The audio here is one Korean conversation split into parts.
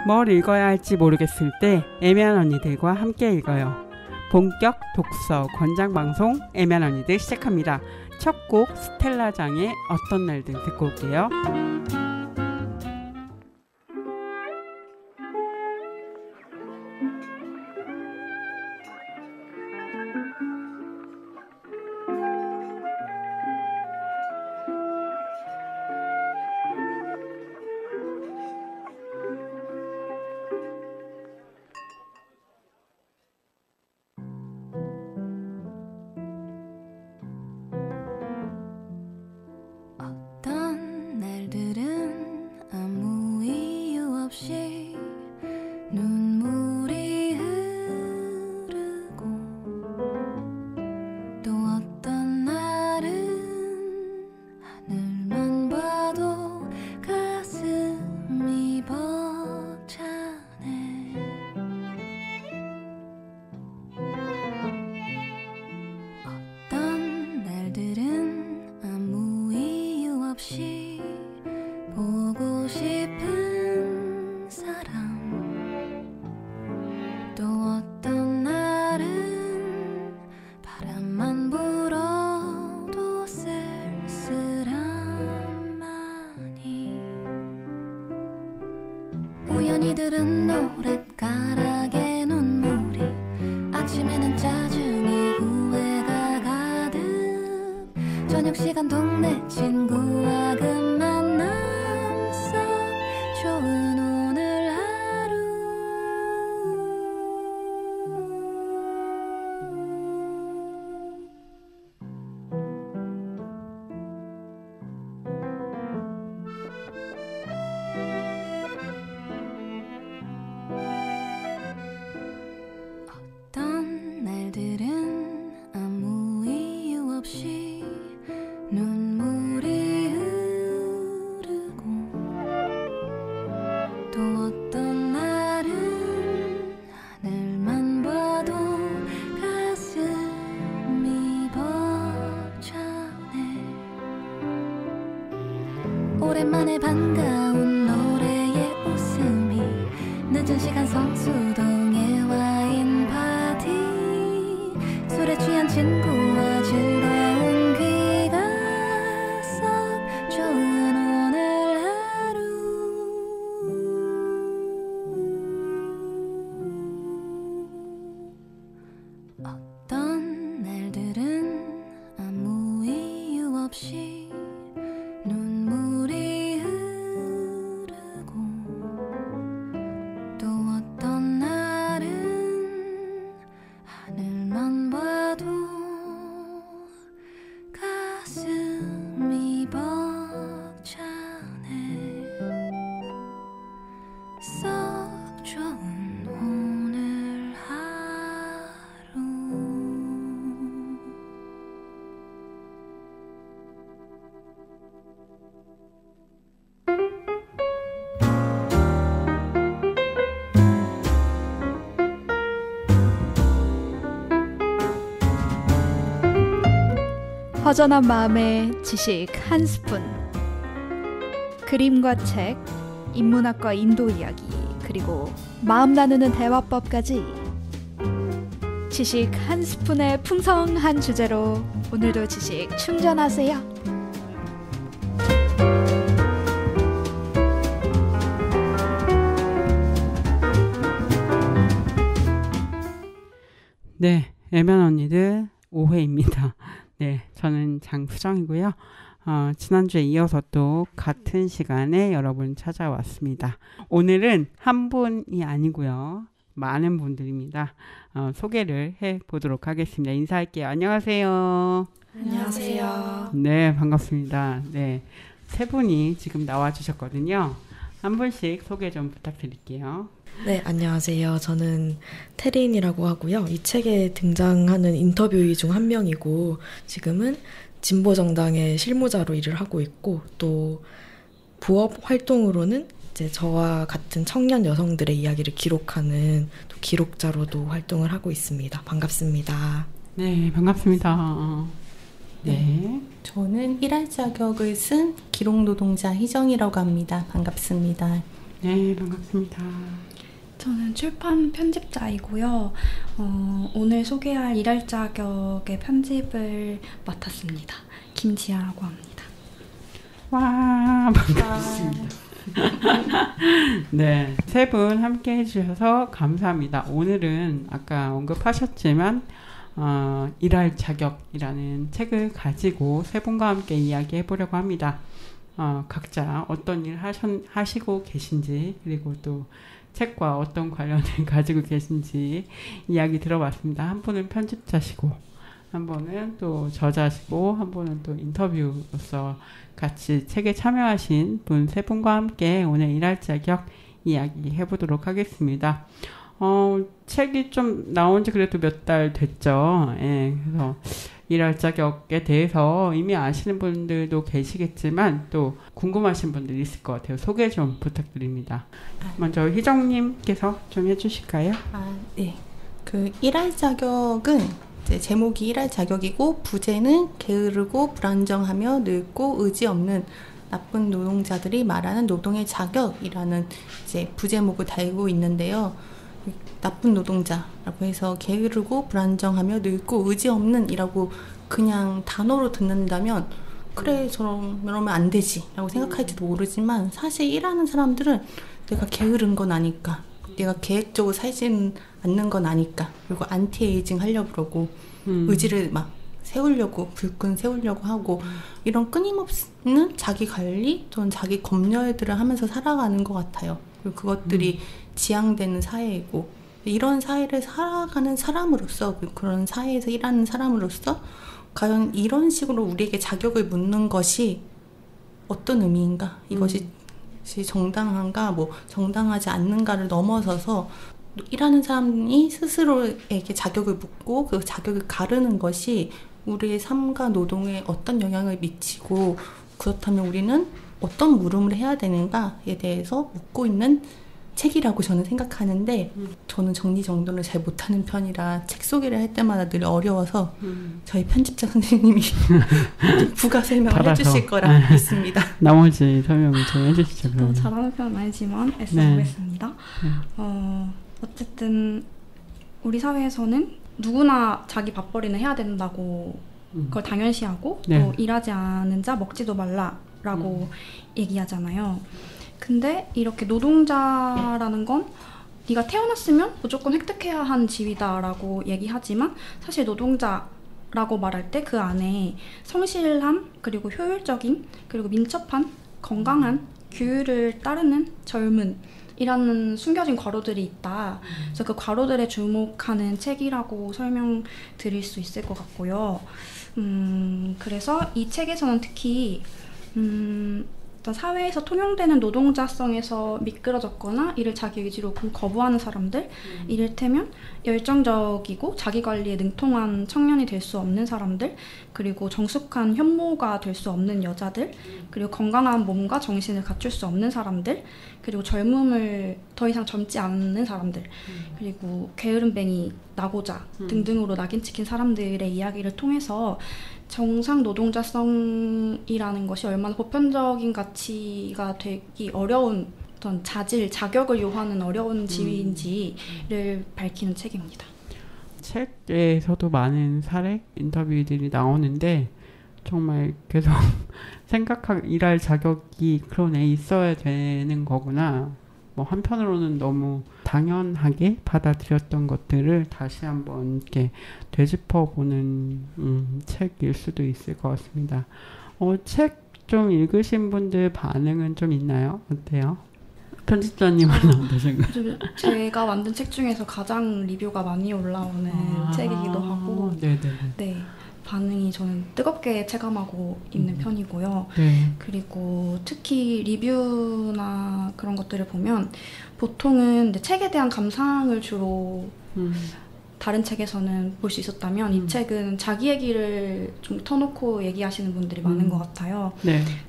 뭘 읽어야 할지 모르겠을 때 애매한 언니들과 함께 읽어요. 본격 독서 권장 방송 애매한 언니들 시작합니다. 첫 곡 스텔라장의 어떤 날든 듣고 올게요. 우연히 들은 노랫가락에 눈물이 아침에는 짜증에 후회가 가득 저녁 시간 동네 친구와 그 만남 속 좋은 오늘 하루 어떤 날들은 아무 이유 없이 눈물이 흐르고 또 어떤 날은 하늘만 봐도 가슴이 벅차네. 오랜만에 반가운 노래에 웃음이 늦은 시간 성수동에 와인 파티 술에 취한 친구와 즐거운 귀가 썩 좋은 오늘 하루 어떤 날들은 아무 이유 없이 눈물이 흐르고 또 어떤 날은 하늘만 봐도 가슴이 벅차네. 썩 좋은 오늘 하루 허전한 마음에 지식 한 스푼. 그림과 책, 인문학과 인도 이야기, 그리고 마음 나누는 대화법까지 지식 한 스푼의 풍성한 주제로 오늘도 지식 충전하세요. 네, 애매한 언니들 5회입니다. 네, 저는 장수정이고요. 지난주에 이어서 또 같은 시간에 여러분 찾아왔습니다. 오늘은 한 분이 아니고요. 많은 분들입니다. 소개를 해보도록 하겠습니다. 인사할게요. 안녕하세요. 안녕하세요. 네, 반갑습니다. 네, 세 분이 지금 나와주셨거든요. 한 분씩 소개 좀 부탁드릴게요. 네, 안녕하세요. 저는 태린이라고 하고요. 이 책에 등장하는 인터뷰이 중 한 명이고 지금은 진보정당의 실무자로 일을 하고 있고 또 부업 활동으로는 이제 저와 같은 청년 여성들의 이야기를 기록하는 또 기록자로도 활동을 하고 있습니다. 반갑습니다. 네, 반갑습니다. 네. 저는 일할 자격을 쓴 기록노동자 희정이라고 합니다. 반갑습니다. 네, 반갑습니다. 저는 출판 편집자이고요. 오늘 소개할 일할 자격의 편집을 맡았습니다. 김지아라고 합니다. 와, 반갑습니다. 네, 세 분 함께 해주셔서 감사합니다. 오늘은 아까 언급하셨지만 일할 자격이라는 책을 가지고 세 분과 함께 이야기해 보려고 합니다. 각자 어떤 일 하시고 계신지, 그리고 또 책과 어떤 관련을 가지고 계신지 이야기 들어봤습니다. 한 분은 편집자시고, 한 분은 또 저자시고, 한 분은 또 인터뷰로서 같이 책에 참여하신 분 세 분과 함께 오늘 일할 자격 이야기 해보도록 하겠습니다. 책이 좀 나온 지 그래도 몇 달 됐죠. 예, 그래서 일할 자격에 대해서 이미 아시는 분들도 계시겠지만 또 궁금하신 분들이 있을 것 같아요. 소개 좀 부탁드립니다. 먼저 희정님께서 좀 해주실까요? 네. 그 일할 자격은 이제 제목이 일할 자격이고 부제는 게으르고 불안정하며 늙고 의지 없는 나쁜 노동자들이 말하는 노동의 자격이라는 이제 부제목을 달고 있는데요. 나쁜 노동자라고 해서 게으르고 불안정하며 늙고 의지 없는 이라고 그냥 단어로 듣는다면 그래 저러면 안 되지 라고 생각할지도 모르지만 사실 일하는 사람들은 내가 게으른 건 아닐까, 내가 계획적으로 살지는 않는 건 아닐까, 그리고 안티에이징 하려고 그러고 의지를 막 세우려고 불끈 세우려고 하고 이런 끊임없는 자기 관리 또는 자기 검열들을 하면서 살아가는 것 같아요. 그리고 그것들이 지향되는 사회이고, 이런 사회를 살아가는 사람으로서, 그런 사회에서 일하는 사람으로서 과연 이런 식으로 우리에게 자격을 묻는 것이 어떤 의미인가, 이것이 정당한가, 뭐 정당하지 않는가를 넘어서서 일하는 사람이 스스로에게 자격을 묻고 그 자격을 가르는 것이 우리의 삶과 노동에 어떤 영향을 미치고, 그렇다면 우리는 어떤 물음을 해야 되는가에 대해서 묻고 있는 책이라고 저는 생각하는데, 저는 정리정돈을 잘 못하는 편이라 책 소개를 할 때마다 늘 어려워서 저희 편집자 선생님이 부가 설명을 해주실 거라 믿습니다. 나머지 설명을 좀 해주시죠. 또 잘하는 편은 아니지만 애써보겠습니다. 어쨌든 우리 사회에서는 누구나 자기 밥벌이는 해야 된다고 그걸 당연시하고 또 일하지 않은 자 먹지도 말라라고 얘기하잖아요. 근데 이렇게 노동자라는 건 네가 태어났으면 무조건 획득해야 한 지위다라고 얘기하지만, 사실 노동자라고 말할 때 그 안에 성실함, 그리고 효율적인, 그리고 민첩한, 건강한, 규율을 따르는 젊은 이라는 숨겨진 괄호들이 있다. 그래서 그 괄호들에 주목하는 책이라고 설명드릴 수 있을 것 같고요. 그래서 이 책에서는 특히 어떤 사회에서 통용되는 노동자성에서 미끄러졌거나 이를 자기 의지로 거부하는 사람들, 이를테면 열정적이고 자기관리에 능통한 청년이 될 수 없는 사람들, 그리고 정숙한 현모가 될 수 없는 여자들, 그리고 건강한 몸과 정신을 갖출 수 없는 사람들, 그리고 젊음을 더 이상 젊지 않는 사람들, 그리고 게으름뱅이, 나고자 등등으로 낙인 찍힌 사람들의 이야기를 통해서 정상 노동자성이라는 것이 얼마나 보편적인 가치가 되기 어려운 어떤 자격을 요하는 어려운 지위인지를 밝히는 책입니다. 책에서도 많은 사례 인터뷰들이 나오는데 정말 계속 일할 자격이 그러네, 있어야 되는 거구나. 뭐 한편으로는 너무 당연하게 받아들였던 것들을 다시 한번 이렇게 되짚어보는 책일 수도 있을 것 같습니다. 책 좀 읽으신 분들 반응은 좀 있나요? 어때요? 편집자님은 어떠신가요? 제가 만든 책 중에서 가장 리뷰가 많이 올라오는 책이기도 하고, 네, 반응이 저는 뜨겁게 체감하고 있는 편이고요. 그리고 특히 리뷰나 그런 것들을 보면 보통은 책에 대한 감상을 주로 다른 책에서는 볼 수 있었다면 이 책은 자기 얘기를 좀 터놓고 얘기하시는 분들이 많은 것 같아요.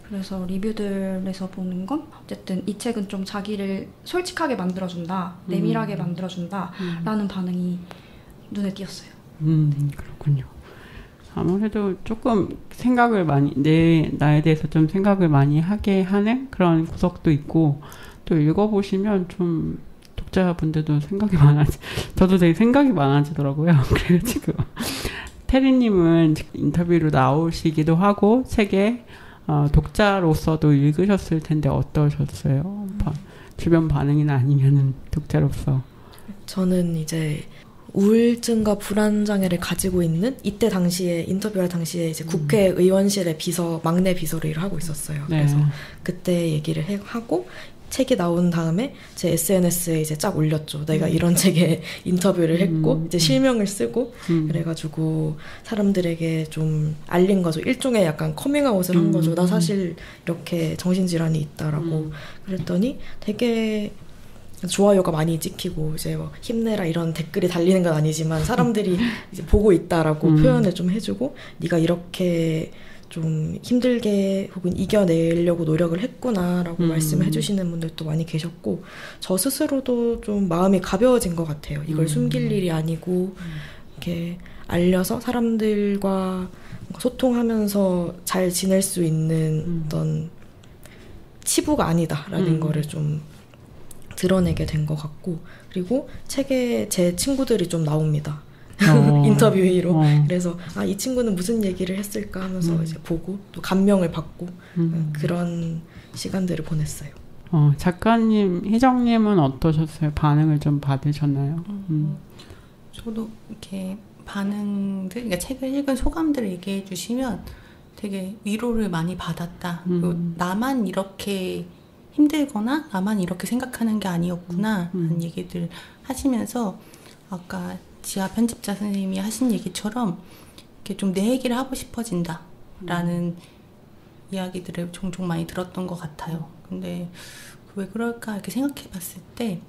그래서 리뷰들에서 보는 건 어쨌든 이 책은 좀 자기를 솔직하게 만들어준다, 내밀하게 만들어준다 라는 반응이 눈에 띄었어요. 그렇군요. 아무래도 조금 나에 대해서 좀 생각을 많이 하게 하는 그런 구석도 있고, 책도 읽어보시면 좀 독자분들도 생각이 저도 되게 생각이 많아지더라고요. 그래가지고 테리님은 인터뷰로 나오시기도 하고 책에 독자로서도 읽으셨을 텐데 어떠셨어요? 주변 반응이나 아니면은 독자로서. 저는 이제 우울증과 불안장애를 가지고 있는 이때 당시에 인터뷰할 당시에 이제 국회의원실의 막내 비서를 일을 하고 있었어요. 네. 그래서 그때 얘기를 하고 책이 나온 다음에 제 SNS에 이제 쫙 올렸죠. 내가 이런 책에 인터뷰를 했고 이제 실명을 쓰고 그래가지고 사람들에게 좀 알린 거죠. 일종의 약간 커밍아웃을 한 거죠. 나 사실 이렇게 정신질환이 있다라고. 그랬더니 되게 좋아요가 많이 찍히고 이제 뭐 힘내라 이런 댓글이 달리는 건 아니지만 사람들이 이제 보고 있다라고 표현을 좀 해주고 네가 이렇게 좀 힘들게 혹은 이겨내려고 노력을 했구나라고 말씀을 해주시는 분들도 많이 계셨고 저 스스로도 좀 마음이 가벼워진 것 같아요. 이걸 숨길 일이 아니고 이렇게 알려서 사람들과 소통하면서 잘 지낼 수 있는 어떤 치부가 아니다라는 거를 좀 드러내게 된 것 같고 그리고 책에 제 친구들이 좀 나옵니다. 인터뷰로. 그래서 이 친구는 무슨 얘기를 했을까 하면서 이제 보고 또 감명을 받고 그런 시간들을 보냈어요. 작가님, 희정님은 어떠셨어요? 반응을 좀 받으셨나요? 저도 이렇게 반응들, 그러니까 책을 읽은 소감들을 얘기해 주시면 되게 위로를 많이 받았다. 그리고 나만 이렇게 힘들거나 나만 이렇게 생각하는 게 아니었구나 하는 얘기들 하시면서 아까 지아 편집자 선생님이 하신 얘기처럼 이렇게 좀 내 얘기를 하고 싶어진다 라는 이야기들을 종종 많이 들었던 것 같아요. 근데 왜 그럴까 이렇게 생각해 봤을 때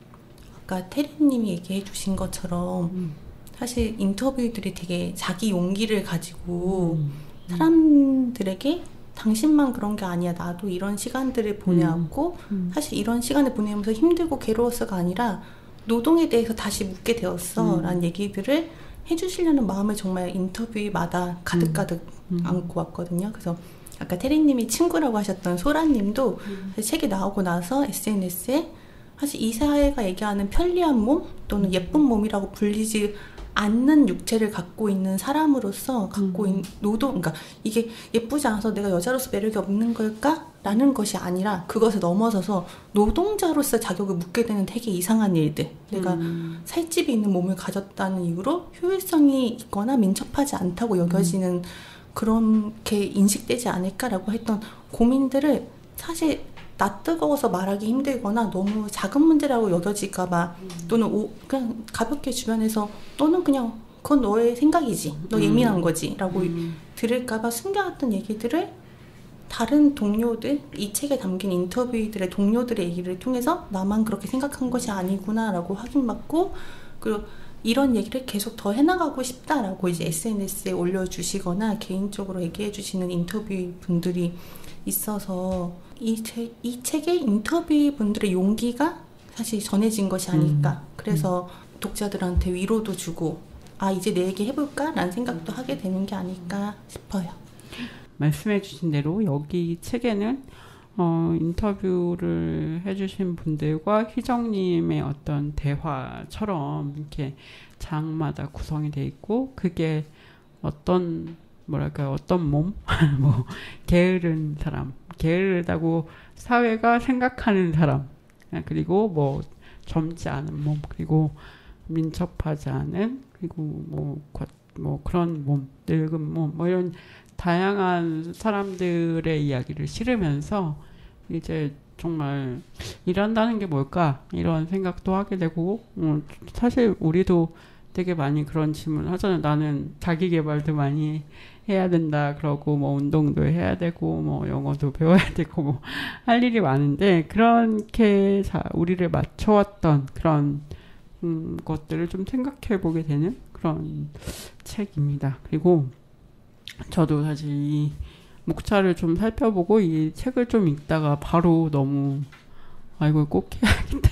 아까 테리님이 얘기해 주신 것처럼 사실 인터뷰들이 되게 자기 용기를 가지고 사람들에게 당신만 그런 게 아니야. 나도 이런 시간들을 보내왔고 사실 이런 시간을 보내면서 힘들고 괴로웠어가 아니라 노동에 대해서 다시 묻게 되었어 라는 얘기들을 해주시려는 마음을 정말 인터뷰마다 가득가득 안고 왔거든요. 그래서 아까 테리님이 친구라고 하셨던 소라님도 책이 나오고 나서 SNS에 사실 이 사회가 얘기하는 편리한 몸 또는 예쁜 몸이라고 불리지 않는 육체를 갖고 있는 사람으로서 갖고 있는 노동, 그러니까 이게 예쁘지 않아서 내가 여자로서 매력이 없는 걸까? 라는 것이 아니라 그것을 넘어서서 노동자로서 자격을 묻게 되는 되게 이상한 일들. 내가 살집이 있는 몸을 가졌다는 이유로 효율성이 있거나 민첩하지 않다고 여겨지는 그렇게 인식되지 않을까라고 했던 고민들을 사실 나 뜨거워서 말하기 힘들거나 너무 작은 문제라고 여겨질까봐 또는 그냥 가볍게 주변에서 너는 그냥 그건 너의 생각이지 너 예민한 거지 라고 들을까봐 숨겨왔던 얘기들을 다른 동료들, 이 책에 담긴 인터뷰들의 동료들의 얘기를 통해서 나만 그렇게 생각한 것이 아니구나 라고 확인받고 그리고 이런 얘기를 계속 더 해나가고 싶다라고 이제 SNS에 올려주시거나 개인적으로 얘기해 주시는 인터뷰 분들이 있어서 이 책의 인터뷰 분들의 용기가 사실 전해진 것이 아닐까. 그래서 독자들한테 위로도 주고 이제 내 얘기 해볼까? 라는 생각도 하게 되는 게 아닐까 싶어요. 말씀해 주신 대로 여기 책에는 인터뷰를 해주신 분들과 희정님의 어떤 대화처럼 이렇게 장마다 구성이 돼 있고 그게 어떤 몸? 뭐 게으른 사람, 게으르다고 사회가 생각하는 사람, 그리고 뭐 젊지 않은 몸, 그리고 민첩하지 않은, 그리고 뭐 그런 몸, 늙은 몸, 뭐 이런 다양한 사람들의 이야기를 실으면서 이제 정말 일한다는 게 뭘까 이런 생각도 하게 되고 사실 우리도 되게 많이 그런 질문을 하잖아요. 나는 자기 개발도 많이 해야 된다 그러고 뭐 운동도 해야 되고 뭐 영어도 배워야 되고 뭐 할 일이 많은데 그렇게 우리를 맞춰왔던 그런 것들을 좀 생각해 보게 되는 그런 책입니다. 그리고 저도 사실 이 목차를 좀 살펴보고 이 책을 좀 읽다가 바로 너무 이걸 꼭 해야겠다.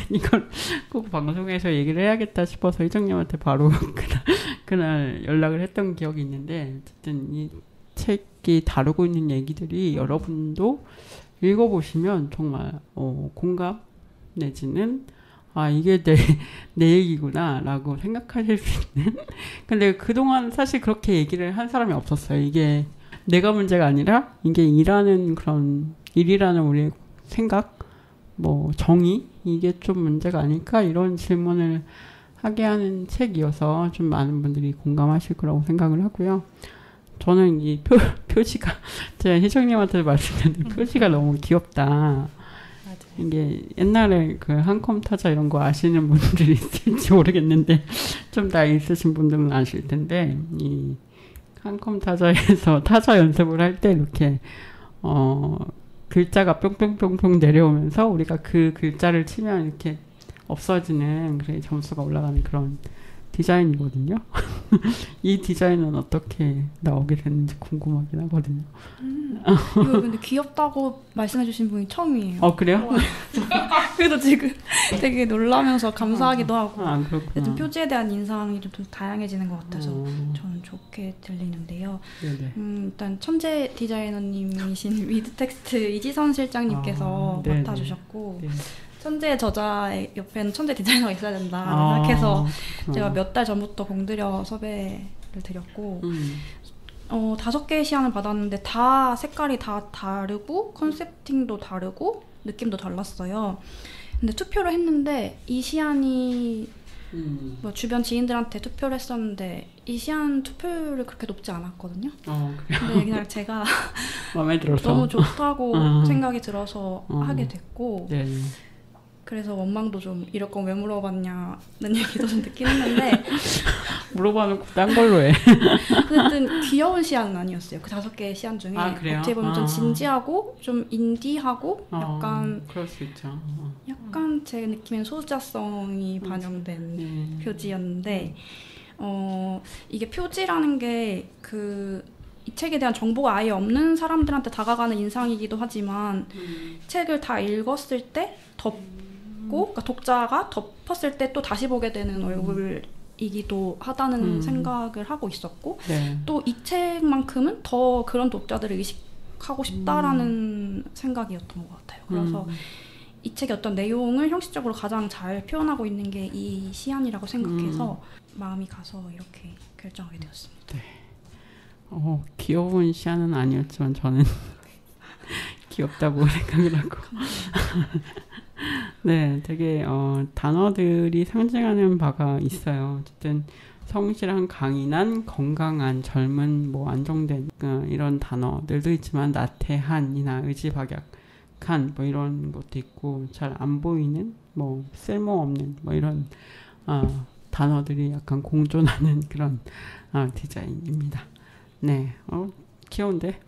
이걸 꼭 방송에서 얘기를 해야겠다 싶어서 희정님한테 바로 그날 연락을 했던 기억이 있는데 어쨌든 이 책이 다루고 있는 얘기들이 여러분도 읽어보시면 정말 공감 내지는 이게 내 얘기구나 라고 생각하실 수 있는 근데 그동안 사실 그렇게 얘기를 한 사람이 없었어요. 이게 내가 문제가 아니라 이게 일이라는 우리의 생각 뭐 정의 이게 좀 문제가 아닐까 이런 질문을 하게 하는 책이어서 좀 많은 분들이 공감하실 거라고 생각을 하고요. 저는 이 표지가 제가 희정님한테 말씀드렸는데 표지가 너무 귀엽다. 맞아요. 이게 옛날에 그 한컴 타자 이런 거 아시는 분들이 있을지 모르겠는데 좀 다 있으신 분들은 아실 텐데 이 한컴 타자에서 타자 연습을 할 때 이렇게 글자가 뿅뿅뿅뿅 내려오면서 우리가 그 글자를 치면 이렇게 없어지는 그래 점수가 올라가는 그런 디자인이거든요. 이 디자인은 어떻게 나오게 됐는지 궁금하긴 하거든요. 이거 근데 귀엽다고 말씀해주신 분이 처음이에요. 그래요? 그래서 지금 되게 놀라면서 감사하기도 하고 그렇구나. 좀 표지에 대한 인상이 좀 다양해지는 것 같아서 저는 좋게 들리는데요. 일단 천재 디자이너님이신 위드텍스트 이지선 실장님께서 맡아주셨고 네. 천재 저자의 옆에는 천재 디자이너가 있어야 된다 생각해서 제가 몇 달 전부터 공들여 섭외를 드렸고 5개의 시안을 받았는데 다 색깔이 다 다르고 컨셉팅도 다르고 느낌도 달랐어요. 근데 투표를 했는데 이 시안이 뭐 주변 지인들한테 투표를 했었는데 이 시안 투표율이 그렇게 높지 않았거든요. 근데 그냥 제가 마음에 들어서 너무 좋다고 생각이 들어서 하게 됐고 네. 그래서 원망도 좀 이럴 건 왜 물어봤냐는 얘기도 좀 듣긴 했는데 물어봐놓고 딴 걸로 해. 어쨌든 귀여운 시안은 아니었어요. 그 5개의 시안 중에 어떻게 보면 좀 진지하고 좀 인디하고 약간 그럴 수 있죠. 약간 제 느낌엔 소수자성이 반영된 표지였는데 이게 표지라는 게 이 책에 대한 정보가 아예 없는 사람들한테 다가가는 인상이기도 하지만 책을 다 읽었을 때 그러니까 독자가 덮었을 때 또 다시 보게 되는 얼굴이기도 하다는 생각을 하고 있었고 또 이 책만큼은 더 그런 독자들을 의식하고 싶다라는 생각이었던 것 같아요. 그래서 이 책의 어떤 내용을 형식적으로 가장 잘 표현하고 있는 게 이 시안이라고 생각해서 마음이 가서 이렇게 결정하게 되었습니다. 네. 귀여운 시안은 아니었지만 저는 귀엽다고 생각을 하고 네, 되게 단어들이 상징하는 바가 있어요. 어쨌든 성실한, 강인한, 건강한, 젊은, 뭐 안정된 이런 단어들도 있지만 나태한이나 의지박약한 뭐 이런 것도 있고 잘 안 보이는 뭐 쓸모없는 뭐 이런 단어들이 약간 공존하는 그런 디자인입니다. 네, 귀여운데?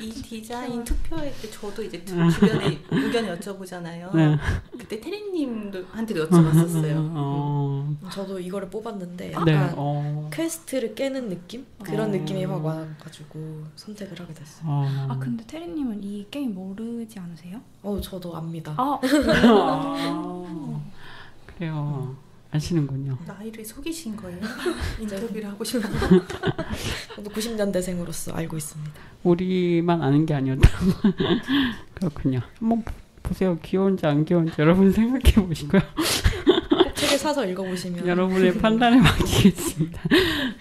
이 디자인 투표할 때 저도 이제 주변에 의견 여쭤보잖아요. 네. 그때 테리님한테도 여쭤봤었어요. 저도 이거를 뽑았는데 약간 퀘스트를 깨는 느낌? 그런 느낌이 확 와가지고 선택을 하게 됐어요. 근데 테리님은 이 게임 모르지 않으세요? 저도 압니다. 그래요. 아시는군요. 나이를 속이신 거예요? 인터뷰를 하고 싶어요. 저도 90년대생으로서 알고 있습니다. 우리만 아는 게 아니었다. 그렇군요. 한번 보세요. 귀여운지 안 귀여운지 여러분 생각해 보시고요. 꼭 책을 사서 읽어보시면 여러분의 판단에 맡기겠습니다.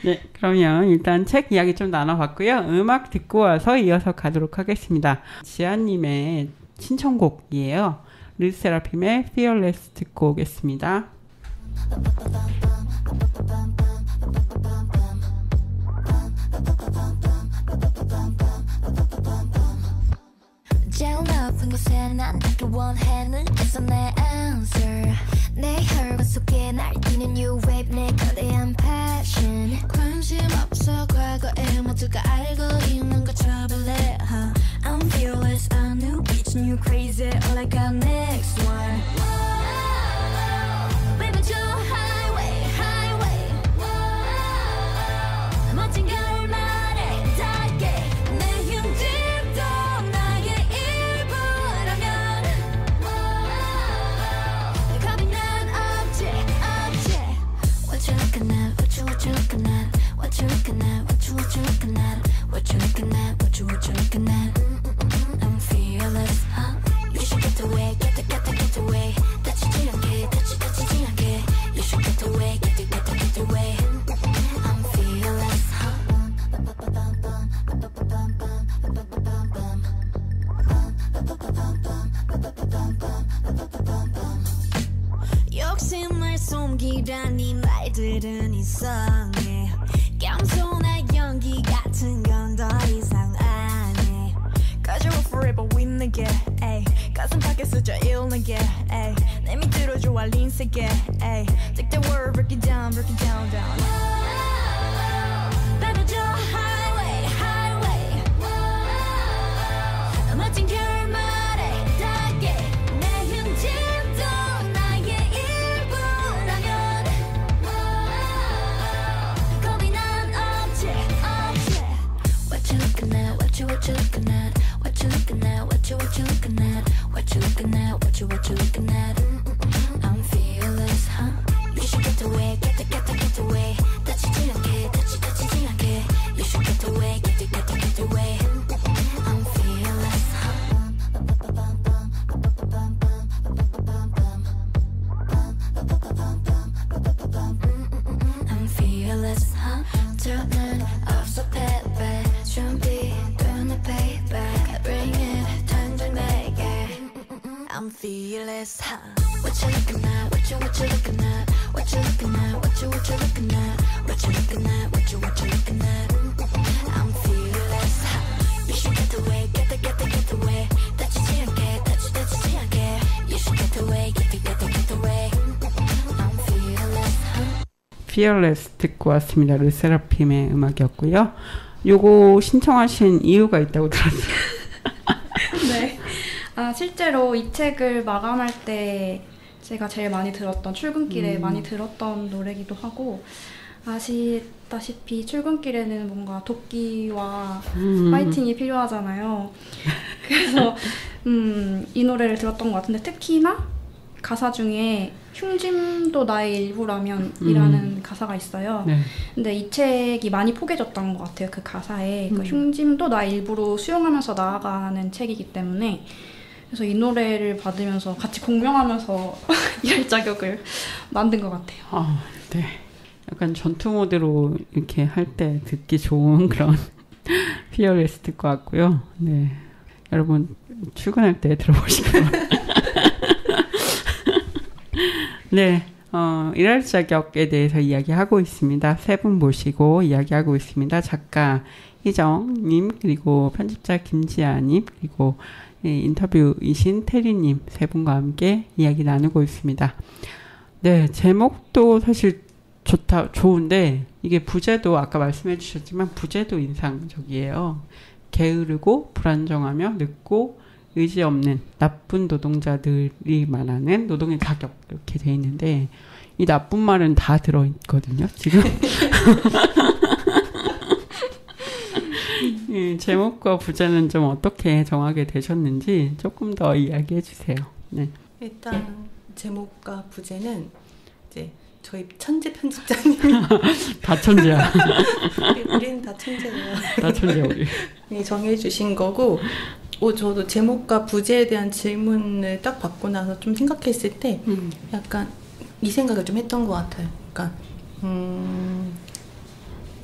네, 그러면 일단 책 이야기 좀 나눠봤고요. 음악 듣고 와서 이어서 가도록 하겠습니다. 지아님의 신청곡이에요. 르세라핌의 Fearless 듣고 오겠습니다. 제일 높은 곳에 난 닿기 원해 눈에서 내 answer 내 혈관 속에 날뛰는 new wave 내 거대한 passion 관심 없어 과거의 모두가 알고 있는 거 trouble I'm fearless a new bitch new crazy all I got next one Baby 저 highway highway 멋진 결말에 닿게 내 흉집도 나의 일부라면 겁이 난 없지 없지 What you looking at what you looking at what you looking at what you looking at what you looking at what you looking at 아니란 네 말들은 이상해 겸손한 연기 같은 건 더 이상 안 해 Cause you're forever with 내게 가슴 밖에서 일나게 내 밑으로 좋아 린세게 Take the world, break it down, down 밟아줘 highway, highway 멋진 결말에 닿게 내 흉짐도 나의 일부라면 겁이 난 없지 What you looking at, what you looking at What you looking at, what you looking at What you looking at, what you looking at I'm fearless, huh? You should get away, get away 다치지 않게, 다치지 않게 You should get away, get away I'm fearless, huh? I'm fearless, huh? turning off so baby 준비되는 payback Bring it, 당장 내게 I'm fearless, huh? What you looking at, what you looking at What you looking at, what you looking at What you looking at, what you looking at I'm fearless, huh? You should get away, get away 다치지 않게, 다치지 않게 You should get away, get away I'm fearless, huh? Fearless 듣고 왔습니다. 르세라핌의 음악이었고요. 요거 신청하신 이유가 있다고 들었어요. 네. 실제로 이 책을 마감할 때 제가 제일 많이 들었던 출근길에 많이 들었던 노래기도 하고 아시다시피 출근길에는 뭔가 도끼와 파이팅이 필요하잖아요. 그래서 이 노래를 들었던 것 같은데 특히나 가사 중에 흉짐도 나의 일부라면 이라는 가사가 있어요. 네. 근데 이 책이 많이 포개졌던 것 같아요. 그 가사에 그 흉짐도 나의 일부로 수용하면서 나아가는 책이기 때문에 그래서 이 노래를 받으면서 같이 공명하면서 이 자격을 만든 것 같아요. 네. 약간 전투 모드로 이렇게 할 때 듣기 좋은 그런 피어레스 듣고 왔고요. 네. 여러분 출근할 때 들어보시고요. 네, 일할 자격에 대해서 이야기하고 있습니다. 세 분 모시고 이야기하고 있습니다. 작가 희정님, 그리고 편집자 김지아님, 그리고 인터뷰이신 테리님 세 분과 함께 이야기 나누고 있습니다. 네, 제목도 사실 좋은데 이게 부제도 아까 말씀해 주셨지만 부제도 인상적이에요. 게으르고 불안정하며 늦고 의지 없는 나쁜 노동자들이 말하는 노동의 자격 이렇게 돼 있는데 이 나쁜 말은 다 들어있거든요. 지금 제목과 부제는 좀 어떻게 정하게 되셨는지 조금 더 이야기해 주세요. 네. 일단 제목과 부제는 이제 저희 천재 편집자님이 다 천재야. 우리는 다 천재예요. 다 천재야 우리. 네, 정해주신 거고 저도 제목과 부제에 대한 질문을 딱 받고 나서 좀 생각했을 때 약간 이 생각을 좀 했던 것 같아요. 그러니까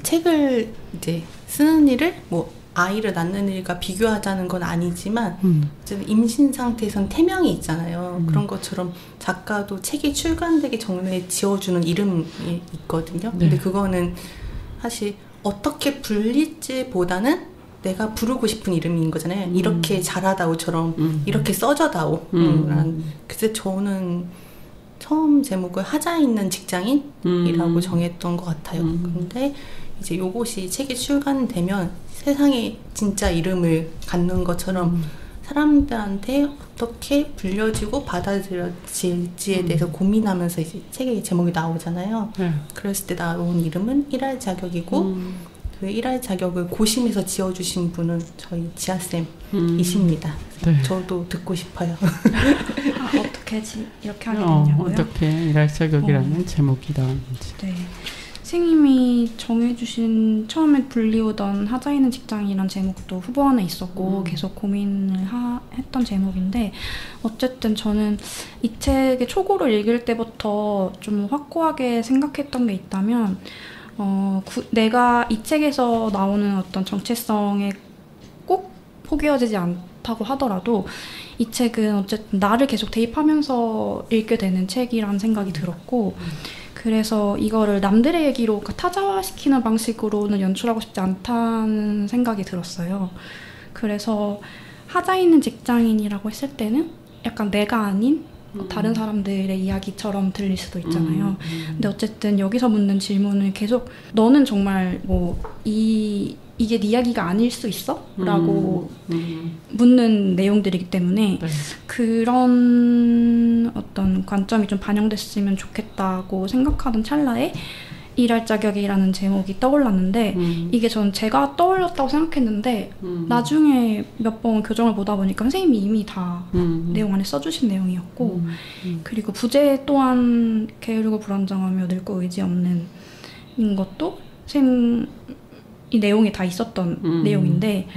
책을 이제 쓰는 일을 뭐 아이를 낳는 일과 비교하자는 건 아니지만 임신 상태에선 태명이 있잖아요. 그런 것처럼 작가도 책이 출간되기 전에 지어주는 이름이 있거든요. 네. 근데 그거는 사실 어떻게 불릴지보다는 내가 부르고 싶은 이름인 거잖아요. 이렇게 잘하다오처럼 이렇게 써져다오. 그래서 저는 처음 제목을 하자 있는 직장인이라고 정했던 것 같아요. 근데 이제 요것이 책이 출간되면 세상에 진짜 이름을 갖는 것처럼 사람들한테 어떻게 불려지고 받아들여질지에 대해서 고민하면서 이제 책의 제목이 나오잖아요. 그랬을 때 나온 이름은 일할 자격이고 그 일할 자격을 고심해서 지어주신 분은 저희 지아쌤이십니다. 네. 저도 듣고 싶어요. 어떻게 이렇게 하게 됐냐고요? 어떻게 일할 자격이라는 제목이 나왔는지. 네. 선생님이 정해주신 처음에 불리우던 하자 있는 직장이란 제목도 후보 안에 있었고 계속 고민을 했던 제목인데 어쨌든 저는 이 책의 초고를 읽을 때부터 좀 확고하게 생각했던 게 있다면 내가 이 책에서 나오는 어떤 정체성에 꼭 포기해지지 않다고 하더라도 이 책은 어쨌든 나를 계속 대입하면서 읽게 되는 책이라는 생각이 들었고 그래서 이거를 남들의 얘기로 타자화시키는 방식으로는 연출하고 싶지 않다는 생각이 들었어요. 그래서 하자 있는 직장인이라고 했을 때는 약간 내가 아닌 다른 사람들의 이야기처럼 들릴 수도 있잖아요. 근데 어쨌든 여기서 묻는 질문은 계속 너는 정말 뭐 이게 네 이야기가 아닐 수 있어? 라고 묻는 내용들이기 때문에 네. 그런 어떤 관점이 좀 반영됐으면 좋겠다고 생각하던 찰나에 일할 자격이라는 제목이 떠올랐는데 이게 전 제가 떠올렸다고 생각했는데 나중에 몇 번 교정을 보다 보니까 선생님이 이미 다 내용 안에 써주신 내용이었고 그리고 부제 또한 게으르고 불안정하며 늙고 의지 없는 인 것도 선생님 이 내용이 다 있었던 내용인데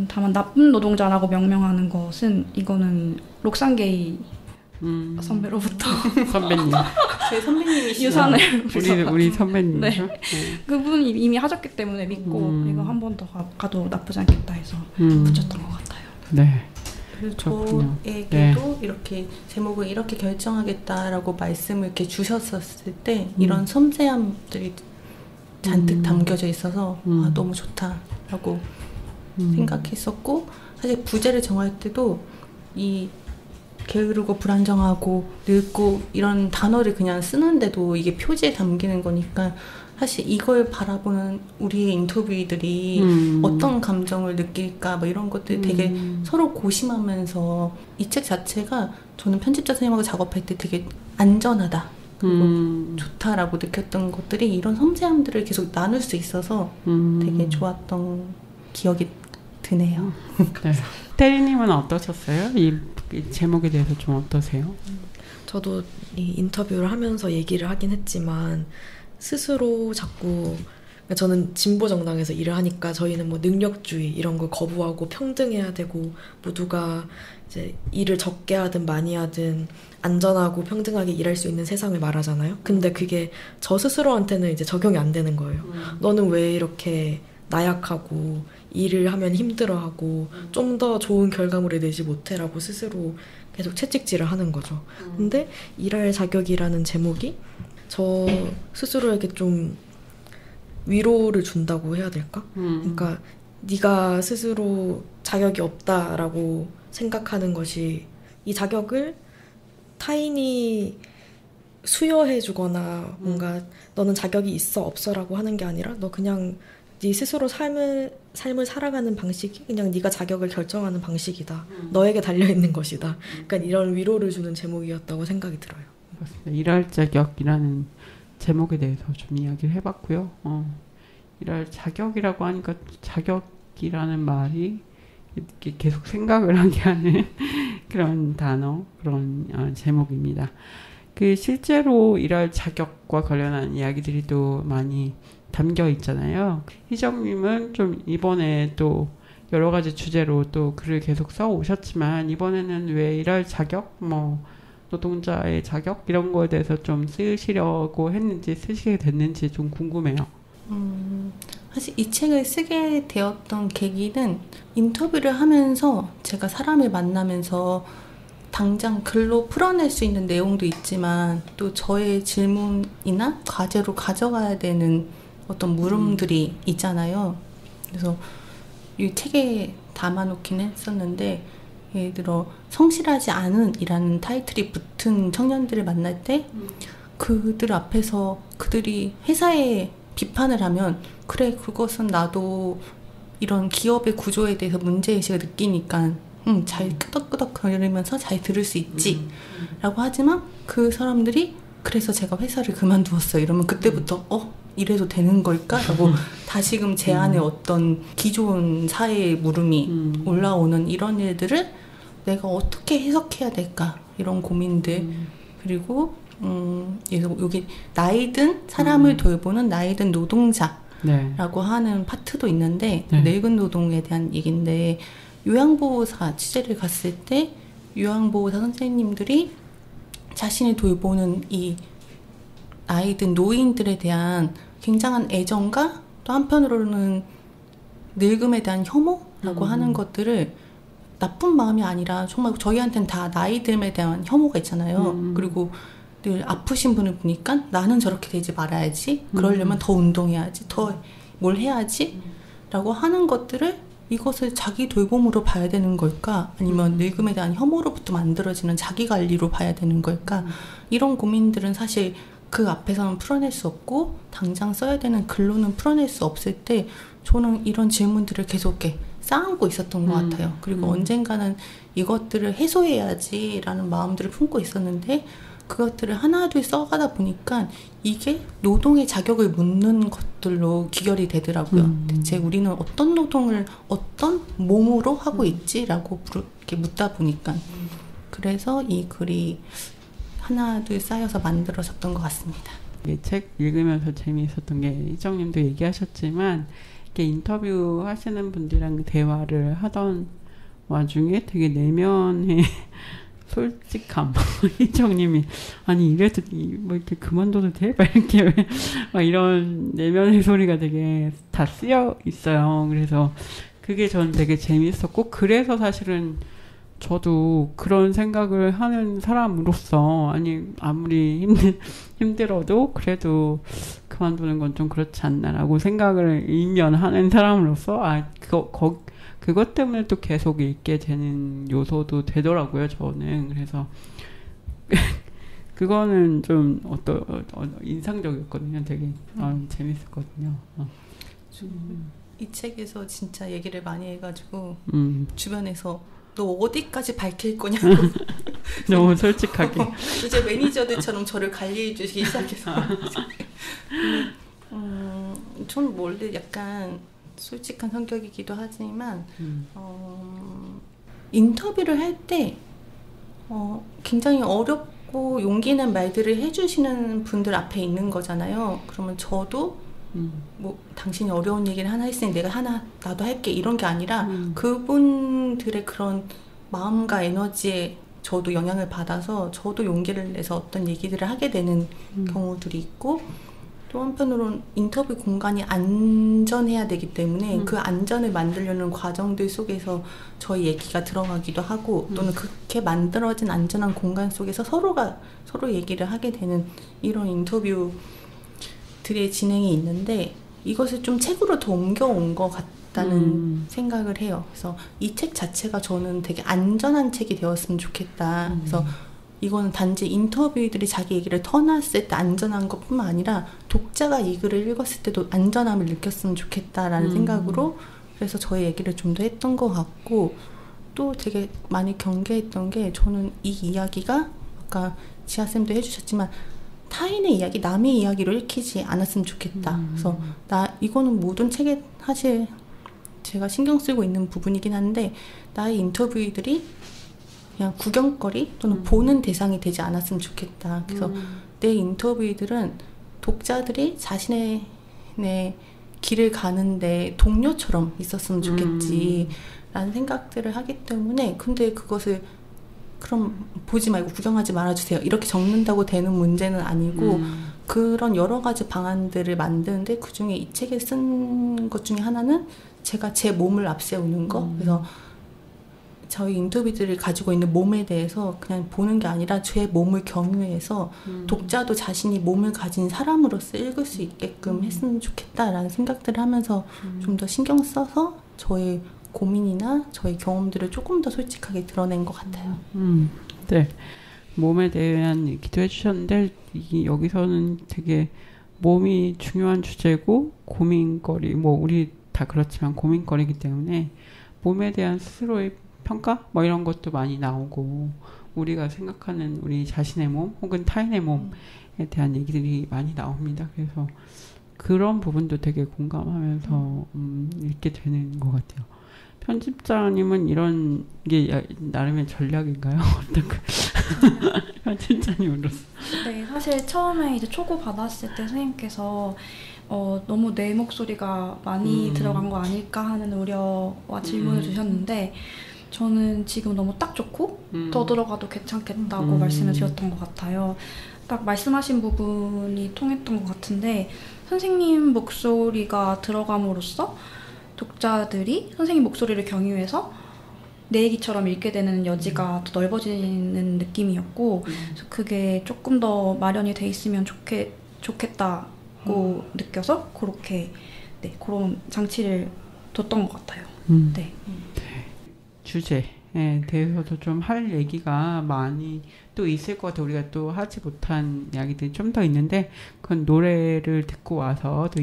다만 나쁜 노동자라고 명명하는 것은 이거는 록산게이 선배로부터 선배님 제 선배님이시죠. 유산을 우리 선배님 네. 그분이 이미 하셨기 때문에 믿고 이거 한 번 더 가도 나쁘지 않겠다 해서 붙였던 것 같아요. 네. 그래서 그렇군요. 저에게도 네. 이렇게 제목을 이렇게 결정하겠다라고 말씀을 이렇게 주셨었을 때 이런 섬세함들이 잔뜩 담겨져 있어서 아, 너무 좋다라고 생각했었고 사실 부제를 정할 때도 이 게으르고 불안정하고 늙고 이런 단어를 그냥 쓰는데도 이게 표지에 담기는 거니까 사실 이걸 바라보는 우리의 인터뷰이들이 어떤 감정을 느낄까 뭐 이런 것들 되게 서로 고심하면서 이 책 자체가 저는 편집자 선생님하고 작업할 때 되게 안전하다 그리고 좋다라고 느꼈던 것들이 이런 섬세함들을 계속 나눌 수 있어서 되게 좋았던 기억이 드네요. 네. 태리님은 어떠셨어요? 이 제목에 대해서 좀 어떠세요? 저도 이 인터뷰를 하면서 얘기를 하긴 했지만 스스로 자꾸 그러니까 저는 진보 정당에서 일을 하니까 저희는 뭐 능력주의 이런 걸 거부하고 평등해야 되고 모두가 이제 일을 적게 하든 많이 하든 안전하고 평등하게 일할 수 있는 세상을 말하잖아요. 근데 그게 저 스스로한테는 이제 적용이 안 되는 거예요. 너는 왜 이렇게 나약하고 일을 하면 힘들어하고 좀 더 좋은 결과물을 내지 못해라고 스스로 계속 채찍질을 하는 거죠. 근데 일할 자격이라는 제목이 저 스스로에게 좀 위로를 준다고 해야 될까? 그러니까 네가 스스로 자격이 없다라고 생각하는 것이 이 자격을 타인이 수여해주거나 뭔가 너는 자격이 있어 없어라고 하는 게 아니라 너 그냥 네 스스로 삶을 살아가는 방식이 그냥 네가 자격을 결정하는 방식이다. 너에게 달려있는 것이다. 그러니까 이런 위로를 주는 제목이었다고 생각이 들어요. 그렇습니다. 일할 자격이라는 제목에 대해서 좀 이야기를 해봤고요. 일할 자격이라고 하니까 자격이라는 말이 이렇게 계속 생각을 하게 하는 그런 단어, 그런 제목입니다. 그 실제로 일할 자격과 관련한 이야기들이 또 많이 담겨 있잖아요. 희정님은 좀 이번에 또 여러 가지 주제로 또 글을 계속 써 오셨지만 이번에는 왜 일할 자격, 뭐 노동자의 자격 이런 거에 대해서 좀 쓰시려고 했는지 쓰시게 됐는지 좀 궁금해요. 사실 이 책을 쓰게 되었던 계기는 인터뷰를 하면서 제가 사람을 만나면서 당장 글로 풀어낼 수 있는 내용도 있지만 또 저의 질문이나 과제로 가져가야 되는 어떤 물음들이 있잖아요. 그래서 이 책에 담아놓기는 했었는데 예를 들어 성실하지 않은 이라는 타이틀이 붙은 청년들을 만날 때 그들 앞에서 그들이 회사에 비판을 하면 그래 그것은 나도 이런 기업의 구조에 대해서 문제의식을 느끼니까 잘 끄덕끄덕 거리면서 잘 들을 수 있지 라고 하지만 그 사람들이 그래서 제가 회사를 그만두었어요 이러면 그때부터 이래도 되는 걸까? 라고 다시금 제 안에 어떤 기존 사회의 물음이 올라오는 이런 일들을 내가 어떻게 해석해야 될까? 이런 고민들 그리고 여기 나이든 사람을 돌보는 나이든 노동자라고 네. 하는 파트도 있는데 네. 늙은 노동에 대한 얘기인데 요양보호사 취재를 갔을 때 요양보호사 선생님들이 자신을 돌보는 이 아이든 노인들에 대한 굉장한 애정과 또 한편으로는 늙음에 대한 혐오라고 라고 하는 것들을 나쁜 마음이 아니라 정말 저희한테는 다 나이듦에 대한 혐오가 있잖아요. 그리고 늘 아프신 분을 보니까 나는 저렇게 되지 말아야지. 그러려면 더 운동해야지. 더 뭘 해야지. 라고 하는 것들을 이것을 자기 돌봄으로 봐야 되는 걸까? 아니면 늙음에 대한 혐오로부터 만들어지는 자기관리로 봐야 되는 걸까? 이런 고민들은 사실 그 앞에서는 풀어낼 수 없고 당장 써야 되는 글로는 풀어낼 수 없을 때 저는 이런 질문들을 계속 이렇게 쌓고 있었던 것 같아요. 그리고 언젠가는 이것들을 해소해야지라는 마음들을 품고 있었는데 그것들을 하나둘 써가다 보니까 이게 노동의 자격을 묻는 것들로 귀결이 되더라고요. 대체 우리는 어떤 노동을 어떤 몸으로 하고 있지라고 이렇게 묻다 보니까 그래서 이 글이 하나둘 쌓여서 만들어졌던 것 같습니다. 이 책 읽으면서 재미있었던 게 희정님도 얘기하셨지만 이렇게 인터뷰 하시는 분들이랑 대화를 하던 와중에 되게 내면의 솔직함. 희정님이 아니 이래도 뭐 이렇게 그만둬도 돼? 막 이렇게 막 이런 내면의 소리가 되게 다 쓰여 있어요. 그래서 그게 전 되게 재미있었고 그래서 사실은 저도 그런 생각을 하는 사람으로서 아니 아무리 힘들어도 그래도 그만두는 건 좀 그렇지 않나라고 생각을 일면 하는 사람으로서 그것 때문에 또 계속 읽게 되는 요소도 되더라고요, 저는. 그래서 그거는 좀 인상적이었거든요. 되게 재밌었거든요. 이 책에서 진짜 얘기를 많이 해가지고 주변에서 너 어디까지 밝힐 거냐고 너무 솔직하게 이제 매니저들처럼 저를 관리해 주시기 시작해서 저는 원래 약간 솔직한 성격이기도 하지만 인터뷰를 할 때 굉장히 어렵고 용기 있는 말들을 해주시는 분들 앞에 있는 거잖아요. 그러면 저도 뭐 당신이 어려운 얘기를 하나 했으니 내가 하나 나도 할게 이런 게 아니라 그분들의 그런 마음과 에너지에 저도 영향을 받아서 저도 용기를 내서 어떤 얘기들을 하게 되는 경우들이 있고 또 한편으로는 인터뷰 공간이 안전해야 되기 때문에 그 안전을 만들려는 과정들 속에서 저희 얘기가 들어가기도 하고 또는 그렇게 만들어진 안전한 공간 속에서 서로 얘기를 하게 되는 이런 인터뷰들의 진행이 있는데 이것을 좀 책으로 더 옮겨온 것 같다는 생각을 해요. 그래서 이 책 자체가 저는 되게 안전한 책이 되었으면 좋겠다. 그래서 이거는 단지 인터뷰들이 자기 얘기를 터놨을 때 안전한 것뿐만 아니라 독자가 이 글을 읽었을 때도 안전함을 느꼈으면 좋겠다라는 생각으로 그래서 저의 얘기를 좀 더 했던 것 같고 또 되게 많이 경계했던 게 저는 이 이야기가 아까 지아쌤도 해주셨지만 타인의 이야기, 남의 이야기로 읽히지 않았으면 좋겠다. 그래서 이거는 모든 책에 사실 제가 신경 쓰고 있는 부분이긴 한데 나의 인터뷰들이 그냥 구경거리 또는 보는 대상이 되지 않았으면 좋겠다. 그래서 내 인터뷰들은 독자들이 자신의 길을 가는데 동료처럼 있었으면 좋겠지 라는 생각들을 하기 때문에 근데 그것을 그럼 보지 말고 구경하지 말아주세요 이렇게 적는다고 되는 문제는 아니고 그런 여러 가지 방안들을 만드는데 그중에 이 책에 쓴 것 중에 하나는 제가 제 몸을 앞세우는 거 그래서 저희 인터뷰들을 가지고 있는 몸에 대해서 그냥 보는 게 아니라 제 몸을 경유해서 독자도 자신이 몸을 가진 사람으로서 읽을 수 있게끔 했으면 좋겠다라는 생각들을 하면서 좀 더 신경 써서 저의 고민이나 저의 경험들을 조금 더 솔직하게 드러낸 것 같아요. 네, 몸에 대한 얘기도 해주셨는데 여기서는 되게 몸이 중요한 주제고 고민거리, 뭐 우리 다 그렇지만 고민거리이기 때문에 몸에 대한 스스로의 평가? 뭐 이런 것도 많이 나오고 우리가 생각하는 우리 자신의 몸 혹은 타인의 몸에 대한 얘기들이 많이 나옵니다. 그래서 그런 부분도 되게 공감하면서 읽게 되는 것 같아요. 편집자님은 이런 게 나름의 전략인가요? 어떤가? 편집자님 울었어. 네, 사실 처음에 이제 초고 받았을 때 선생님께서 너무 내 목소리가 많이 들어간 거 아닐까 하는 우려와 질문을 주셨는데 저는 지금 너무 딱 좋고 더 들어가도 괜찮겠다고 말씀을 드렸던 것 같아요. 딱 말씀하신 부분이 통했던 것 같은데 선생님 목소리가 들어감으로써 독자들이 선생님 목소리를 경유해서 내 얘기처럼 읽게 되는 여지가 더 넓어지는 느낌이었고 그래서 그게 조금 더 마련이 돼 있으면 좋겠다고 느껴서 그렇게 그런 장치를 뒀던 것 같아요. 네. 주제에 대해서도 좀 할 얘기가 많이 또 있을 것 같아요. 우리가 또 하지 못한 이야기들이 좀 더 있는데 그건 노래를 듣고 와서 또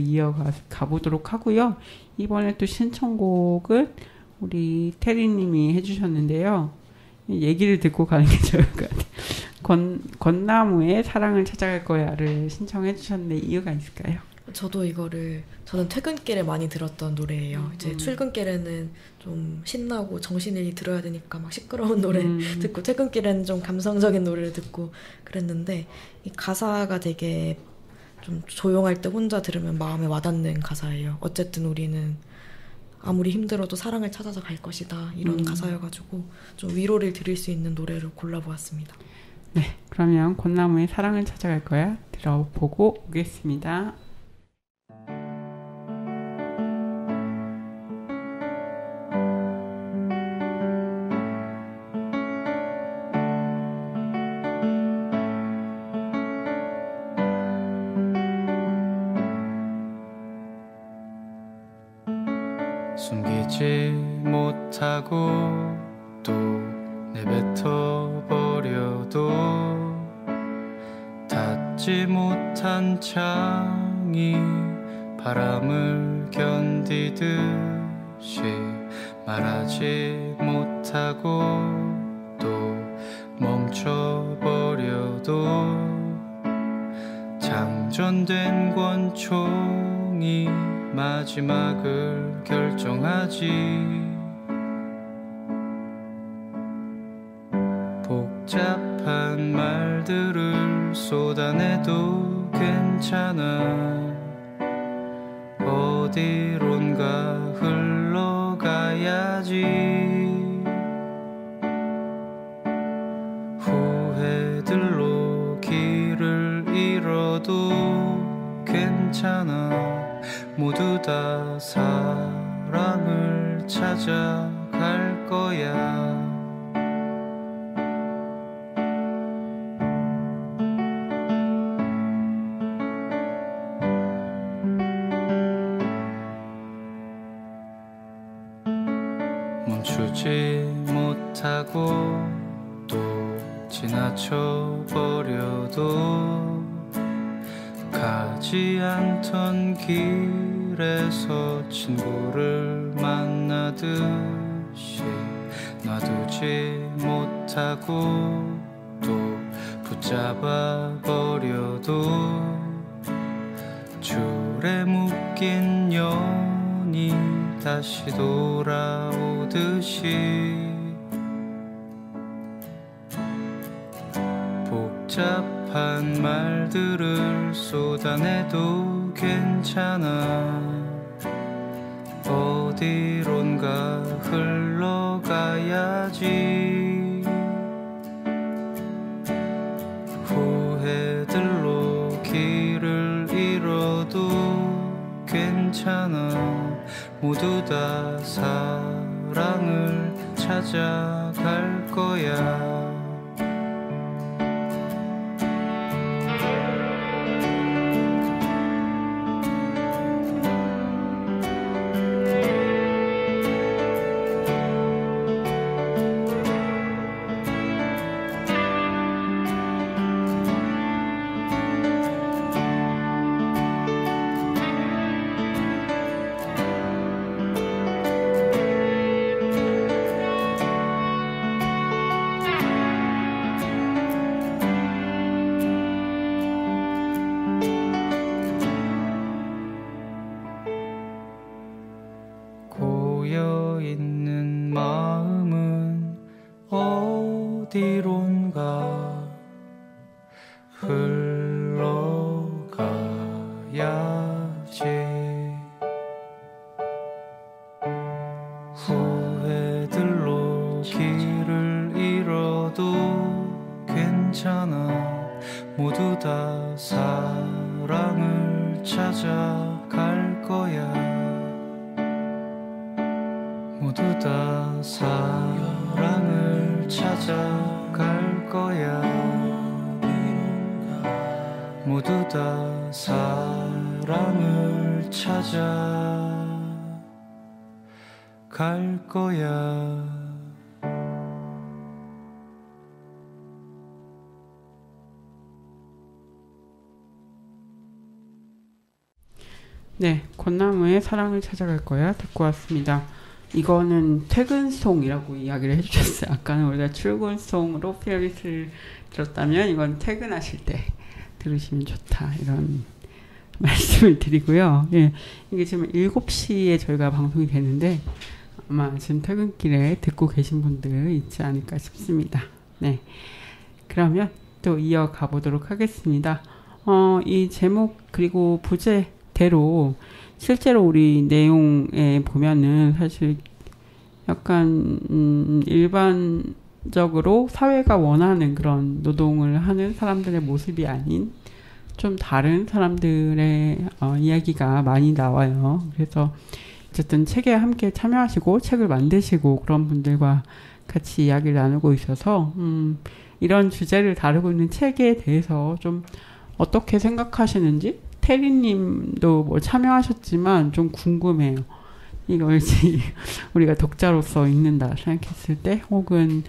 가보도록 하고요. 이번에 또 신청곡은 우리 테리님이 해주셨는데요. 얘기를 듣고 가는 게 좋을 것 같아요. 건나무의 사랑을 찾아갈 거야를 신청해 주셨는데 이유가 있을까요? 저는 퇴근길에 많이 들었던 노래예요. 이제 출근길에는 좀 신나고 정신이 들어야 되니까 막 시끄러운 노래 듣고 퇴근길에는 좀 감성적인 노래를 듣고 그랬는데 이 가사가 되게 좀 조용할 때 혼자 들으면 마음에 와닿는 가사예요. 어쨌든 우리는 아무리 힘들어도 사랑을 찾아서 갈 것이다. 이런 가사여가지고 좀 위로를 드릴 수 있는 노래를 골라보았습니다. 네, 그러면 건나무의 사랑을 찾아갈 거야 들어보고 오겠습니다. 숨기지 못하고 또 내뱉어 버려도 닿지 못한 창이 바람을 견디듯이 말하지 못하고 또 멈춰버려도 장전된 권총이 마지막을 결정하지. 복잡한 말들을 쏟아내도 괜찮아. 어디론가 흘러가야지. 후회들로 길을 잃어도 괜찮아. 모두 다 사랑을 찾아갈 거야. 멈추지 못하고 또 지나쳐 버려도 가지 않던 길에서 친구를 만나듯이 놔두지 못하고 또 붙잡아 버려도 줄에 묶인 연이 다시 돌아오듯이 복잡한 말들을 쏟아내도 괜찮아. 어디론가 흘러가야지. 후회들로 길을 잃어도 괜찮아. 모두 다 사랑을 찾아갈 거야. 고여있는 마음은 어디론가 흘러가야지. 후회들로 길을 잃어도 괜찮아. 모두 다 사랑을 찾아갈 거야. 모두 다 사랑을 찾아갈 거야. 모두 다 사랑을 찾아갈 거야. 네, 권나무의 사랑을 찾아갈 거야 듣고 왔습니다. 이거는 퇴근송이라고 이야기를 해주셨어요. 아까는 우리가 출근송으로 플레이리스트를 들었다면 이건 퇴근하실 때 들으시면 좋다 이런 말씀을 드리고요. 예, 이게 지금 7시에 저희가 방송이 되는데 아마 지금 퇴근길에 듣고 계신 분들 있지 않을까 싶습니다. 네, 그러면 또 이어가 보도록 하겠습니다. 이 제목 그리고 부제대로 실제로 우리 내용에 보면은 사실 약간 일반적으로 사회가 원하는 그런 노동을 하는 사람들의 모습이 아닌 좀 다른 사람들의 이야기가 많이 나와요. 그래서 어쨌든 책에 함께 참여하시고 책을 만드시고 그런 분들과 같이 이야기를 나누고 있어서 이런 주제를 다루고 있는 책에 대해서 좀 어떻게 생각하시는지 테리님도 뭐 참여하셨지만 좀 궁금해요. 이걸 우리가 독자로서 읽는다 생각했을 때 혹은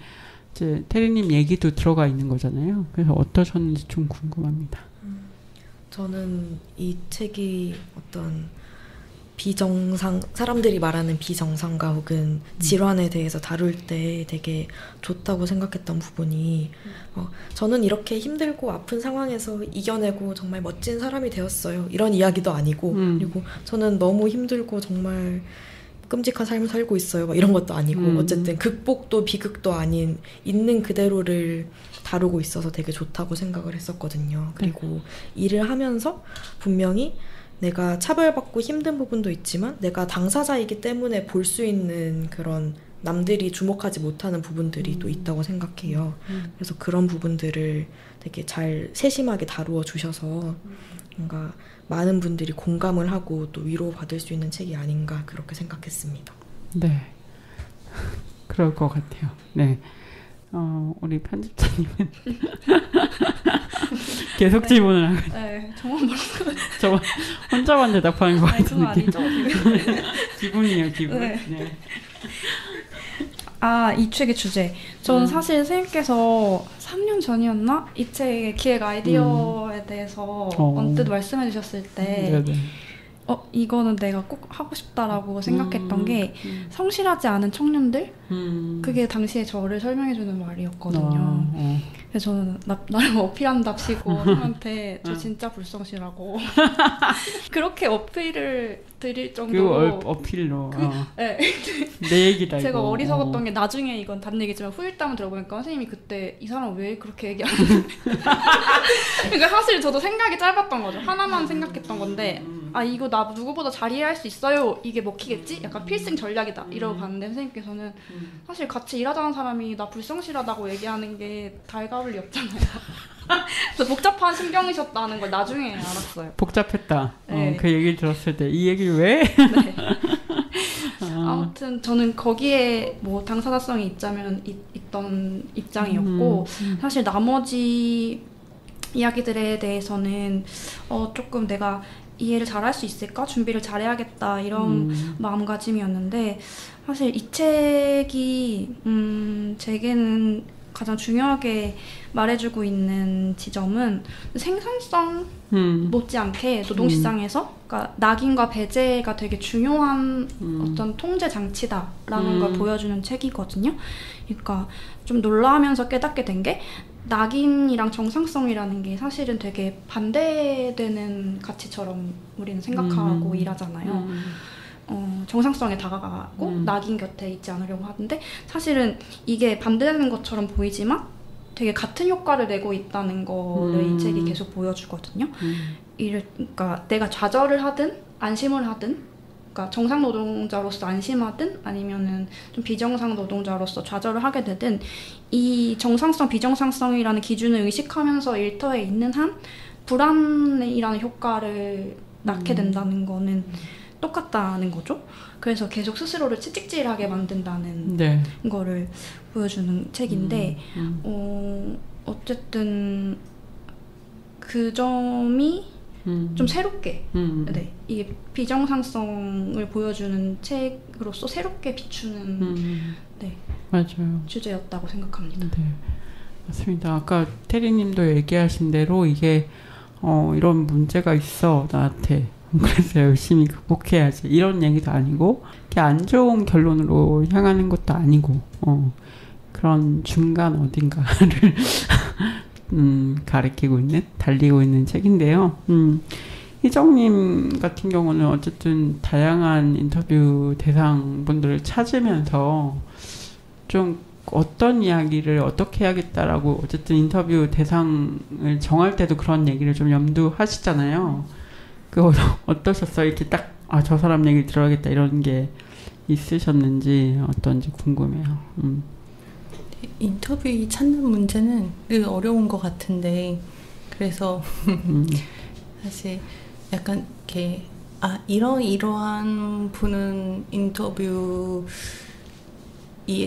이제 테리님 얘기도 들어가 있는 거잖아요. 그래서 어떠셨는지 좀 궁금합니다. 저는 이 책이 어떤 사람들이 말하는 비정상과 혹은 질환에 대해서 다룰 때 되게 좋다고 생각했던 부분이 저는 이렇게 힘들고 아픈 상황에서 이겨내고 정말 멋진 사람이 되었어요. 이런 이야기도 아니고 그리고 저는 너무 힘들고 정말 끔찍한 삶을 살고 있어요. 막 이런 것도 아니고 어쨌든 극복도 비극도 아닌 있는 그대로를 다루고 있어서 되게 좋다고 생각을 했었거든요. 그리고 일을 하면서 분명히 내가 차별받고 힘든 부분도 있지만 내가 당사자이기 때문에 볼 수 있는 그런 남들이 주목하지 못하는 부분들이 또 있다고 생각해요. 그래서 그런 부분들을 되게 잘 세심하게 다루어 주셔서 뭔가 많은 분들이 공감을 하고 또 위로받을 수 있는 책이 아닌가 그렇게 생각했습니다. 네, 그럴 것 같아요. 네, 우리 편집자님은 계속 질문을 하고 네, 저만 모르겠어요. 저 혼자만 대답하는 것 같은 느낌. 아니죠. 기분이에요, 기분. 네. 네. 이 책의 주제. 저는 사실 선생님께서 3년 전이었나? 이 책의 기획 아이디어에 대해서 언뜻 말씀해 주셨을 때 이거는 내가 꼭 하고 싶다라고 생각했던 게 성실하지 않은 청년들? 그게 당시에 저를 설명해주는 말이었거든요. 그래서 저는 나름 어필한답시고 형한테 저 진짜 불성실하고 그렇게 어필을 드릴 정도로 그 어필로 네. 내 얘기다 제가 이거. 어리석었던 게 나중에 이건 다른 얘기지만 후일담을 들어보니까 선생님이 그때 이 사람 왜 그렇게 얘기하는지 그러니까 사실 저도 생각이 짧았던 거죠. 하나만 생각했던 건데 이거 나 누구보다 잘 이해할 수 있어요. 이게 먹히겠지? 약간 필승 전략이다. 이러고 봤는데 선생님께서는 사실 같이 일하자는 사람이 나 불성실하다고 얘기하는 게 달가울 리 없잖아요. 그래서 복잡한 신경이셨다는 걸 나중에 알았어요. 복잡했다. 네. 그 얘기를 들었을 때 이 얘기를 왜? 네. 아무튼 저는 거기에 뭐 당사자성이 있던 입장이었고 사실 나머지 이야기들에 대해서는 조금 내가 이해를 잘할 수 있을까? 준비를 잘해야겠다 이런 마음가짐이었는데 사실 이 책이 제게는 가장 중요하게 말해주고 있는 지점은 생산성 못지않게 노동시장에서 그러니까 낙인과 배제가 되게 중요한 어떤 통제 장치다라는 걸 보여주는 책이거든요. 그러니까 좀 놀라면서 깨닫게 된 게 낙인이랑 정상성이라는 게 사실은 되게 반대되는 가치처럼 우리는 생각하고 일하잖아요. 정상성에 다가가고 낙인 곁에 있지 않으려고 하는데 사실은 이게 반대되는 것처럼 보이지만 되게 같은 효과를 내고 있다는 거를 이 책이 계속 보여주거든요. 그러니까 내가 좌절을 하든 안심을 하든 그러니까 정상 노동자로서 안심하든 아니면은 좀 비정상 노동자로서 좌절을 하게 되든 이 정상성, 비정상성이라는 기준을 의식하면서 일터에 있는 한 불안이라는 효과를 낳게 된다는 거는 똑같다는 거죠. 그래서 계속 스스로를 채찍질하게 만든다는 네. 거를 보여주는 책인데 어쨌든 그 점이 좀 새롭게 네, 이게 비정상성을 보여주는 책으로서 새롭게 비추는 네, 맞아요. 주제였다고 생각합니다. 네, 맞습니다. 아까 테리님도 얘기하신 대로 이게 이런 문제가 있어 나한테 그래서 열심히 극복해야지 이런 얘기도 아니고 안 좋은 결론으로 향하는 것도 아니고 그런 중간 어딘가를 가리키고 있는 달리고 있는 책인데요. 희정님 같은 경우는 어쨌든 다양한 인터뷰 대상분들을 찾으면서 좀 어떤 이야기를 어떻게 해야겠다라고 어쨌든 인터뷰 대상을 정할 때도 그런 얘기를 좀 염두하시잖아요. 그거 어떠셨어요? 이렇게 딱 저 사람 얘기 들어야겠다 이런 게 있으셨는지 어떤지 궁금해요. 인터뷰 찾는 문제는 늘 어려운 것 같은데 그래서 사실 약간 이렇게 이러한 분은 인터뷰에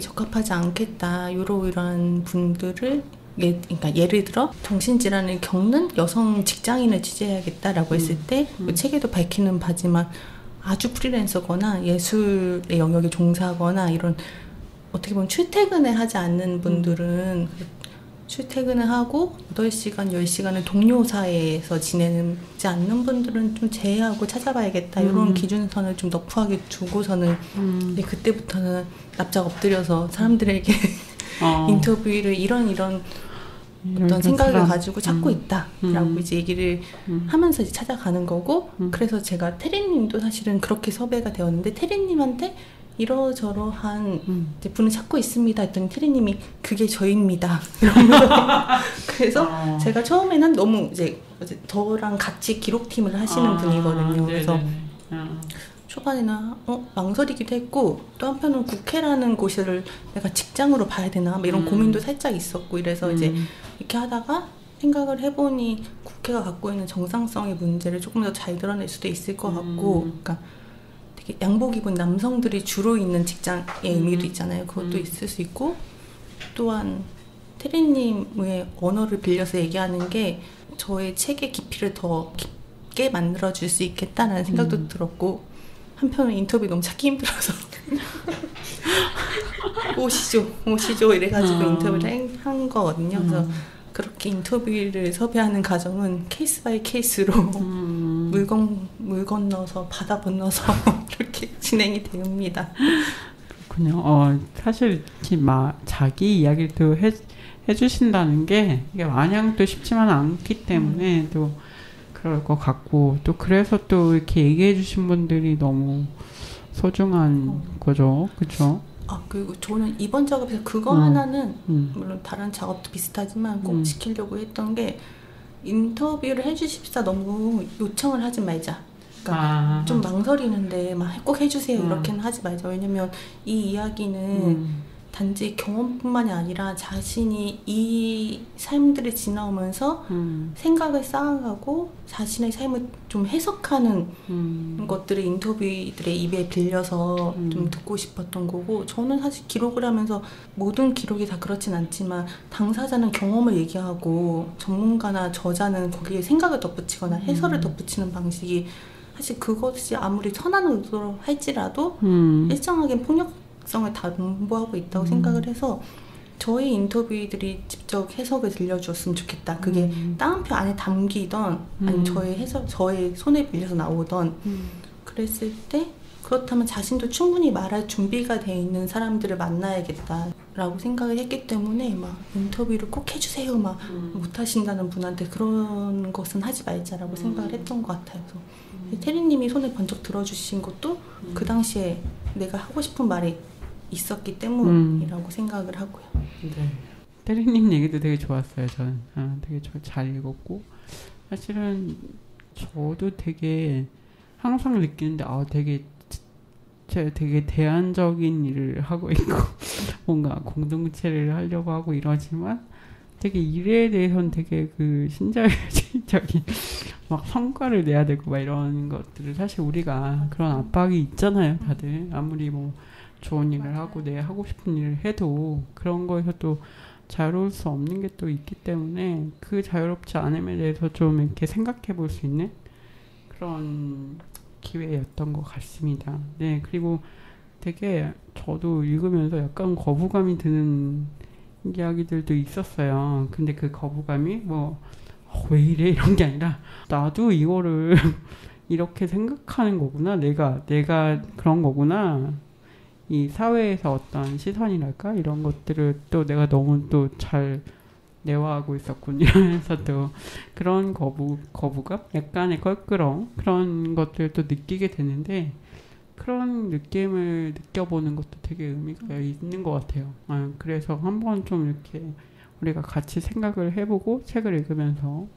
적합하지 않겠다 이러한 분들을 그러니까 예를 들어 정신질환을 겪는 여성 직장인을 취재해야겠다라고 했을 때 책에도 밝히는 바지만 아주 프리랜서거나 예술의 영역에 종사하거나 이런 어떻게 보면 출퇴근을 하지 않는 분들은 출퇴근을 하고 8시간, 10시간을 동료사회에서 지내지 않는 분들은 좀 제외하고 찾아봐야겠다 이런 기준선을 좀 너프하게 두고서는 그때부터는 납작 엎드려서 사람들에게 인터뷰를 이런 어떤 생각을 사람. 가지고 찾고 있다라고 이제 얘기를 하면서 이제 찾아가는 거고 그래서 제가 테리님도 사실은 그렇게 섭외가 되었는데 테리님한테 이러저러한 분을 찾고 있습니다 했더니 테리님이 그게 저입니다 이러면서 그래서 제가 처음에는 너무 이제 저랑 같이 기록팀을 하시는 분이거든요. 그래서 초반에는 망설이기도 했고 또 한편은 국회라는 곳을 내가 직장으로 봐야 되나 이런 고민도 살짝 있었고 이래서 이제 이렇게 하다가 생각을 해보니 국회가 갖고 있는 정상성의 문제를 조금 더 잘 드러낼 수도 있을 것 같고 그러니까 되게 양복 입은 남성들이 주로 있는 직장의 의미도 있잖아요. 그것도 있을 수 있고 또한 테리님의 언어를 빌려서 얘기하는 게 저의 책의 깊이를 더 깊게 만들어줄 수 있겠다라는 생각도 들었고 한편은 인터뷰 너무 찾기 힘들어서 오시죠 이래가지고 인터뷰를 한 거거든요. 그래서 그렇게 인터뷰를 섭외하는 과정은 케이스 바이 케이스로 물 건너서 바다 건너서 이렇게 진행이 됩니다. 그렇군요. 사실 자기 이야기도 해주신다는 게 이게 마냥 또 쉽지만 않기 때문에 또 그럴 것 같고 또 그래서 또 이렇게 얘기해 주신 분들이 너무 소중한 거죠. 그렇죠? 그리고 저는 이번 작업에서 그거 하나는 물론 다른 작업도 비슷하지만 꼭 지키려고 했던 게 인터뷰를 해주십사 너무 요청을 하지 말자. 그러니까 좀 망설이는데 막 꼭 해주세요 이렇게는 하지 말자. 왜냐면 이 이야기는 단지 경험뿐만이 아니라 자신이 이 삶들을 지나오면서 생각을 쌓아가고 자신의 삶을 좀 해석하는 것들을 인터뷰들의 입에 빌려서 좀 듣고 싶었던 거고 저는 사실 기록을 하면서 모든 기록이 다 그렇진 않지만 당사자는 경험을 얘기하고 전문가나 저자는 거기에 생각을 덧붙이거나 해설을 덧붙이는 방식이 사실 그것이 아무리 선한 의도로 할지라도 일정하게 폭력성을 담보하고 있다고 생각을 해서 저희 인터뷰들이 직접 해석을 들려주었으면 좋겠다. 그게 따옴표 안에 담기던 아니면 저의 손에 빌려서 나오던 그랬을 때 그렇다면 자신도 충분히 말할 준비가 돼 있는 사람들을 만나야겠다라고 생각을 했기 때문에 막 인터뷰를 꼭 해주세요 막 못하신다는 분한테 그런 것은 하지 말자라고 생각을 했던 것 같아요. 그래서 테리님이 손을 번쩍 들어주신 것도 그 당시에 내가 하고 싶은 말이 있었기 때문이라고 생각을 하고요. 네. 테리님 얘기도 되게 좋았어요. 저는 되게 잘 읽었고 사실은 저도 되게 항상 느끼는데 제가 되게 대안적인 일을 하고 있고 뭔가 공동체를 하려고 하고 이러지만 되게 일에 대해서는 되게 그 신자유주의적인 막 성과를 내야 되고 막 이런 것들을 사실 우리가 그런 압박이 있잖아요. 다들 아무리 뭐 좋은 일을 하고 내 하고 싶은 일을 해도 그런 거에서 또 자유로울 수 없는 게 또 있기 때문에 그 자유롭지 않음에 대해서 좀 이렇게 생각해 볼 수 있는 그런 기회였던 것 같습니다. 네, 그리고 되게 저도 읽으면서 약간 거부감이 드는 이야기들도 있었어요. 근데 그 거부감이 뭐 왜 이래 이런 게 아니라 나도 이거를 이렇게 생각하는 거구나. 내가 그런 거구나. 이 사회에서 어떤 시선이랄까 이런 것들을 또 내가 너무 또 잘 내화하고 있었군 이러면서 또 그런 거부감, 약간의 껄끄러움 그런 것들을 또 느끼게 되는데 그런 느낌을 느껴보는 것도 되게 의미가 있는 것 같아요. 그래서 한번 좀 이렇게 우리가 같이 생각을 해보고 책을 읽으면서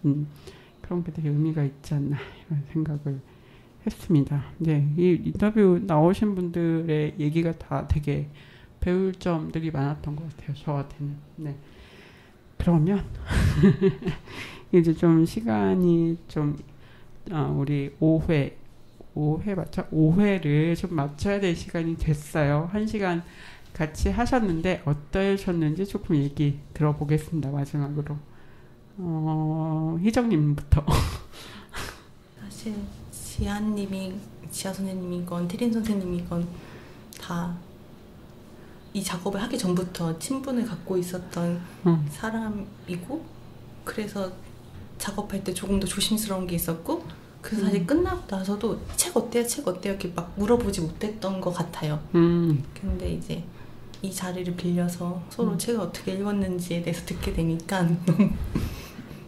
그런 게 되게 의미가 있지 않나 이런 생각을 했습니다. 네, 이 인터뷰 나오신 분들의 얘기가 다 되게 배울 점들이 많았던 것 같아요. 저한테는. 네. 그러면 이제 좀 시간이 좀 우리 5회 맞죠? 5회를 좀 맞춰야 될 시간이 됐어요. 1시간 같이 하셨는데 어떠셨는지 조금 얘기 들어보겠습니다. 마지막으로 희정님부터. 사실 지아 선생님이건 태린 선생님이건 다 이 작업을 하기 전부터 친분을 갖고 있었던 사람이고 그래서 작업할 때 조금 더 조심스러운 게 있었고 그래서 사실 끝나고 나서도 책 어때요? 이렇게 막 물어보지 못했던 것 같아요. 근데 이제 이 자리를 빌려서 서로 책을 어떻게 읽었는지에 대해서 듣게 되니까 너무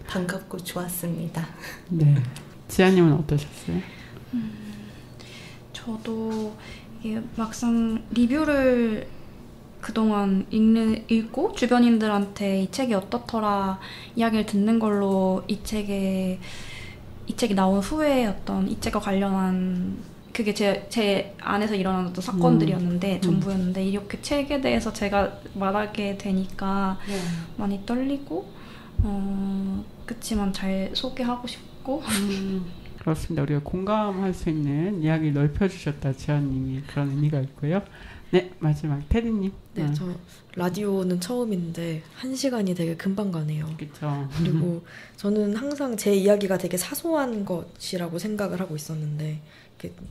반갑고 좋았습니다. 네. 지아님은 어떠셨어요? 저도 이게 막상 리뷰를 그동안 읽고 주변인들한테 이 책이 어떻더라 이야기를 듣는 걸로 이 책이 나온 후에 어떤 이 책과 관련한 그게 제 안에서 일어난 어떤 사건들이었는데 전부였는데 이렇게 책에 대해서 제가 말하게 되니까 많이 떨리고 그치만 잘 소개하고 싶고 그렇습니다. 우리가 공감할 수 있는 이야기를 넓혀주셨다 지아님이 그런 의미가 있고요. 네, 마지막 테리님. 네, 저 라디오는 처음인데 1시간이 되게 금방 가네요. 그렇죠. 그리고 저는 항상 제 이야기가 되게 사소한 것이라고 생각을 하고 있었는데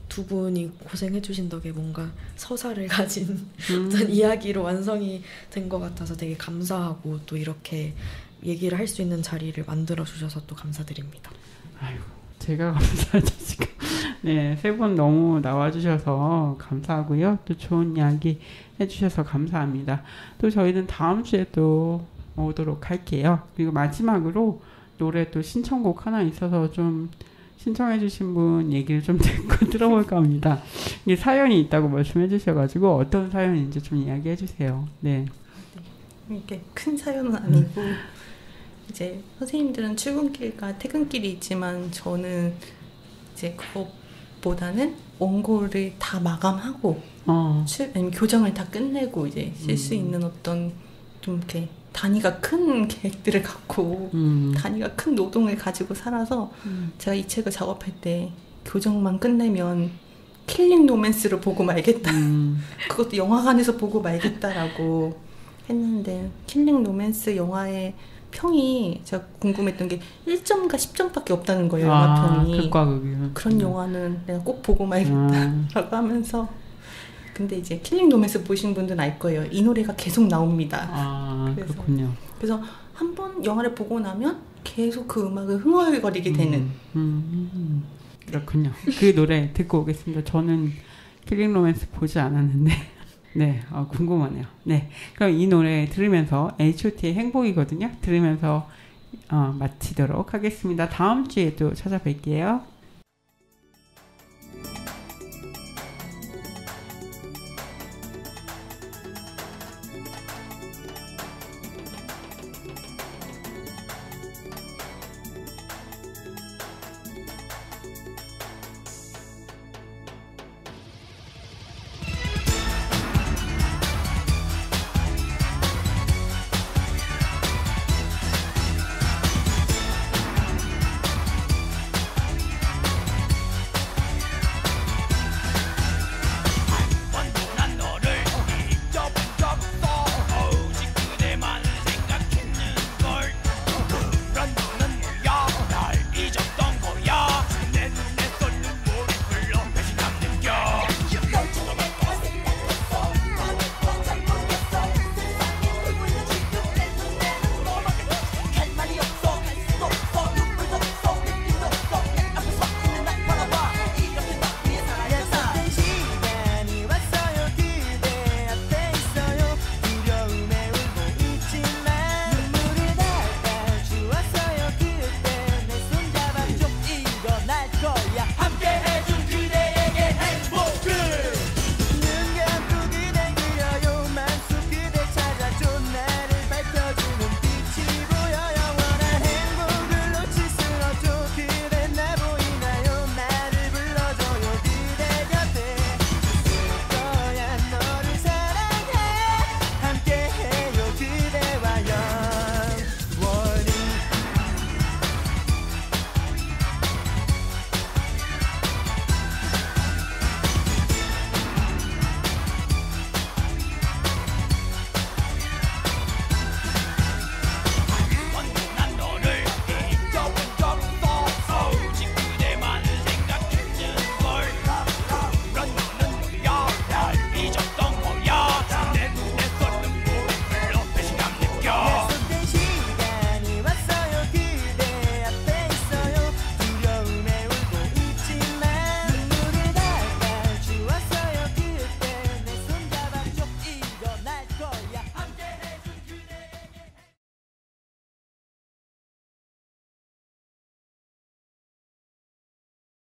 두 분이 고생해 주신 덕에 뭔가 서사를 가진 어떤 이야기로 완성이 된 것 같아서 되게 감사하고 또 이렇게 얘기를 할 수 있는 자리를 만들어 주셔서 또 감사드립니다. 아이고, 제가 감사하죠 지금. 네, 세 분 너무 나와주셔서 감사하고요. 또 좋은 이야기 해주셔서 감사합니다. 또 저희는 다음 주에 또 오도록 할게요. 그리고 마지막으로 노래 또 신청곡 하나 있어서 좀 신청해주신 분 얘기를 좀 듣고 들어볼까 합니다. 이게 사연이 있다고 말씀해주셔가지고 어떤 사연인지 좀 이야기해주세요. 네. 이게 큰 사연은 아니고 이제 선생님들은 출근길과 퇴근길이 있지만 저는 이제 그것보다는 원고를 다 마감하고 아니면 교정을 다 끝내고 이제 쓸 수 있는 어떤 좀 이렇게 단위가 큰 계획들을 갖고 단위가 큰 노동을 가지고 살아서 제가 이 책을 작업할 때 교정만 끝내면 킬링 로맨스를 보고 말겠다. 그것도 영화관에서 보고 말겠다라고 했는데 킬링 로맨스 영화의 평이 제가 궁금했던 게 1점과 10점밖에 없다는 거예요. 영화평이. 극과 극이요. 그런 영화는 내가 꼭 보고 말겠다라고 하면서 근데 이제 킬링 로맨스 보신 분들은 알 거예요. 이 노래가 계속 나옵니다. 그렇군요. 그래서 한 번 영화를 보고 나면 계속 그 음악을 흥얼거리게 되는. 그렇군요. 그 노래 듣고 오겠습니다. 저는 킬링 로맨스 보지 않았는데 네, 궁금하네요. 네, 그럼 이 노래 들으면서 H.O.T의 행복이거든요. 들으면서 마치도록 하겠습니다. 다음 주에도 찾아뵐게요.